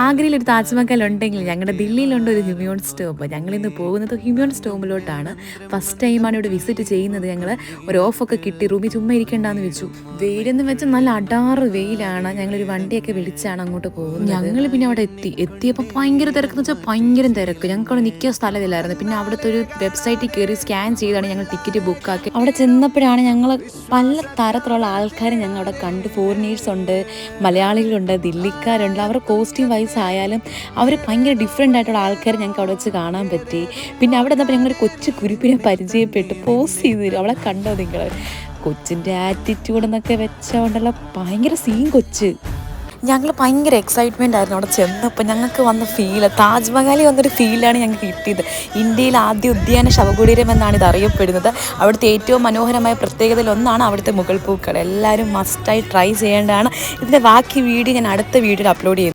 ആഗ്രയിലൊരു താജ്മഹൽ ഉണ്ടെങ്കിൽ ഞങ്ങളുടെ ദില്ലിയിലുണ്ട് ഒരു ഹ്യൂമിയോൺ സ്റ്റോപ്പ്. ഞങ്ങളിന്ന് പോകുന്നത് ഹ്യൂമിയോൺ സ്റ്റോമിലോട്ടാണ്. ഫസ്റ്റ് ടൈമാണ് ഇവിടെ വിസിറ്റ് ചെയ്യുന്നത്. ഞങ്ങൾ ഒരു ഓഫൊക്കെ കിട്ടി, റൂമിൽ ചുമ്മാ ഇരിക്കണ്ടെന്ന് വെച്ചു. വെയിലെന്ന് വെച്ചാൽ നല്ല അടാറ് വെയിലാണ്. ഞങ്ങളൊരു വണ്ടിയൊക്കെ വിളിച്ചാണ് അങ്ങോട്ട് പോകുന്നത്. ഞങ്ങൾ പിന്നെ അവിടെ എത്തിയപ്പോൾ ഭയങ്കര തിരക്കെന്ന് വെച്ചാൽ ഭയങ്കര തിരക്ക്. ഞങ്ങൾക്ക് അവിടെ നിൽക്കാൻ സ്ഥലമില്ലായിരുന്നു. പിന്നെ അവിടുത്തെ ഒരു വെബ്സൈറ്റിൽ കയറി സ്കാൻ ചെയ്താണ് ഞങ്ങൾ ടിക്കറ്റ് ബുക്കാക്കി. അവിടെ ചെന്നപ്പോഴാണ് ഞങ്ങൾ പല തരത്തിലുള്ള ആൾക്കാരെ ഞങ്ങൾ അവിടെ കണ്ട്. ഫോറിനേഴ്സ് ഉണ്ട്, മലയാളികളുണ്ട്, ദില്ലിക്കാരുണ്ട്. അവർ കോസ്റ്റ്യൂം വൈസ് ആയാലും അവർ ഭയങ്കര ഡിഫറെൻ്റ് ആയിട്ടുള്ള ആൾക്കാരെ ഞങ്ങൾക്ക് അവിടെ വെച്ച് കാണാൻ പറ്റി. പിന്നെ അവിടെ നിന്നപ്പോൾ ഞങ്ങളൊരു കൊച്ചു കുരുപ്പിനെ പരിചയപ്പെട്ട് പോസ് ചെയ്ത് തരും. അവളെ കണ്ടോ നിങ്ങൾ? കൊച്ചിൻ്റെ ആറ്റിറ്റ്യൂഡ് എന്നൊക്കെ വെച്ചുകൊണ്ടുള്ള ഭയങ്കര സീൻ കൊച്ച്. ഞങ്ങൾ ഭയങ്കര എക്സൈറ്റ്മെൻ്റ് ആയിരുന്നു അവിടെ ചെന്നപ്പോൾ. ഞങ്ങൾക്ക് വന്ന ഫീൽ, താജ്മഹലിൽ വന്നൊരു ഫീലാണ് ഞങ്ങൾക്ക് കിട്ടിയത്. ഇന്ത്യയിൽ ആദ്യ ഉദ്യാന ശവകുടീരം എന്നാണ് ഇത് അറിയപ്പെടുന്നത്. അവിടുത്തെ ഏറ്റവും മനോഹരമായ പ്രത്യേകതയിൽ ഒന്നാണ് അവിടുത്തെ മുഗൾ പൂക്കൾ. എല്ലാവരും മസ്റ്റായി ട്രൈ ചെയ്യേണ്ടതാണ്. ഇതിൻ്റെ ബാക്കി വീഡിയോ ഞാൻ അടുത്ത വീഡിയോയിൽ അപ്ലോഡ് ചെയ്യുന്നു.